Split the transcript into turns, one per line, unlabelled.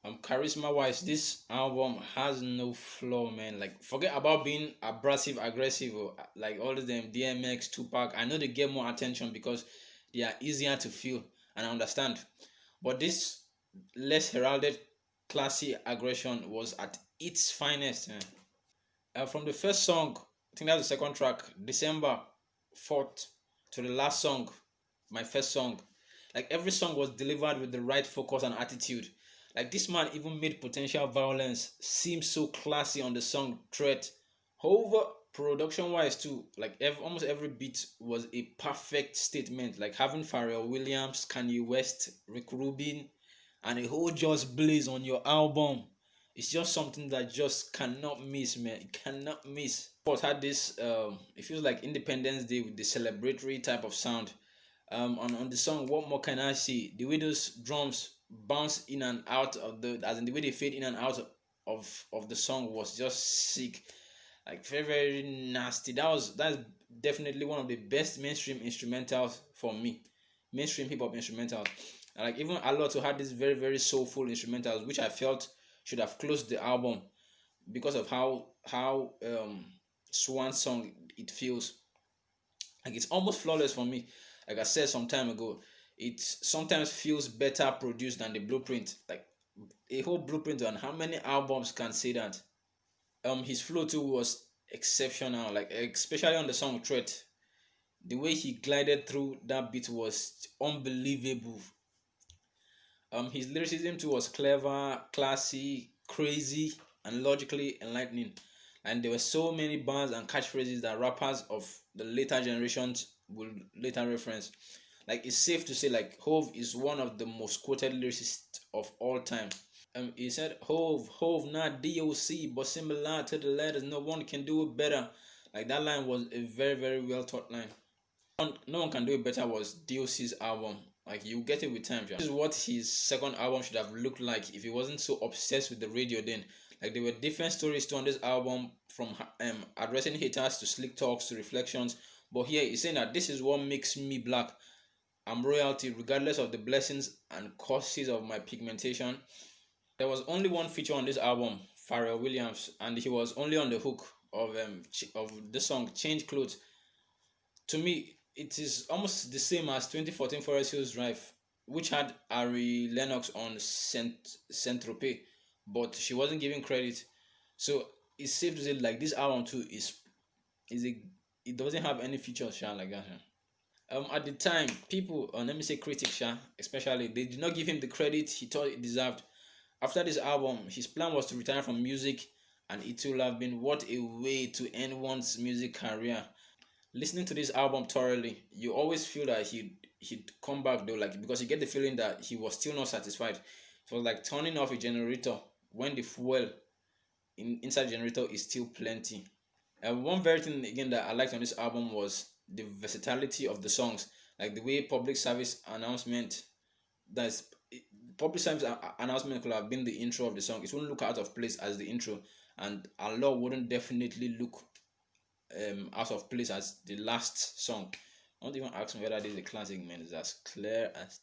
Charisma wise, this album has no flaw, man. Like, forget about being abrasive, aggressive, or like all of them, DMX, Tupac. I know they get more attention because they are easier to feel and understand. But this less heralded, classy aggression was at its finest, man. From the first song, I think that's the second track, December 4th, to the last song, my first song. Like every song was delivered with the right focus and attitude. Like this man even made potential violence seem so classy on the song Threat. However, production wise too, like almost every beat was a perfect statement. Like having Pharrell Williams, Kanye West, Rick Rubin, and a whole Just Blaze on your album. It's just something that just cannot miss, man. It cannot miss. But had this it feels like Independence Day with the celebratory type of sound. On the song, what more can I say? The way those drums bounce in and out of the, as in the way they fade in and out of the song was just sick. Like very very nasty. That's definitely one of the best mainstream instrumentals for me. Mainstream hip hop instrumentals. And like even Aloto had these very very soulful instrumentals, which I felt should have closed the album because of how Swansong it feels. Like it's almost flawless for me. Like I said some time ago, it sometimes feels better produced than the blueprint. Like a whole blueprint on how many albums can say that. His flow too was exceptional. Like especially on the song Threat, the way he glided through that beat was unbelievable. His lyricism too was clever, classy, crazy, and logically enlightening. And there were so many bars and catchphrases that rappers of the later generations will later reference. Like it's safe to say, like Hove is one of the most quoted lyricists of all time. He said, Hove, not DOC, but similar to the letters, no one can do it better. Like that line was a very, very well taught line. No one can do it better was DOC's album. Like you get it with time. Yeah. This is what his second album should have looked like if he wasn't so obsessed with the radio then. Like there were different stories to on this album, from addressing haters to slick talks to reflections. But here he's saying that this is what makes me black. I'm royalty regardless of the blessings and curses of my pigmentation. There was only one feature on this album, Pharrell Williams, and he was only on the hook of the song Change Clothes. To me, it is almost the same as 2014 Forest Hills Drive, which had Ari Lennox on Saint Tropez, but she wasn't given credit. So it's safe to say like this album too is a it doesn't have any features sha, like that. At the time, people, let me say critics, especially, they did not give him the credit he thought he deserved. After this album, his plan was to retire from music, and it would have been what a way to end one's music career. Listening to this album thoroughly, you always feel that he'd come back though, like because you get the feeling that he was still not satisfied. It was like turning off a generator when the fuel inside the generator is still plenty. One very thing again that I liked on this album was the versatility of the songs, like the way public service announcement. That's public service announcement could have been the intro of the song. It wouldn't look out of place as the intro, and Allah wouldn't definitely look out of place as the last song. Don't even ask me whether this is a classic, man. It's as clear as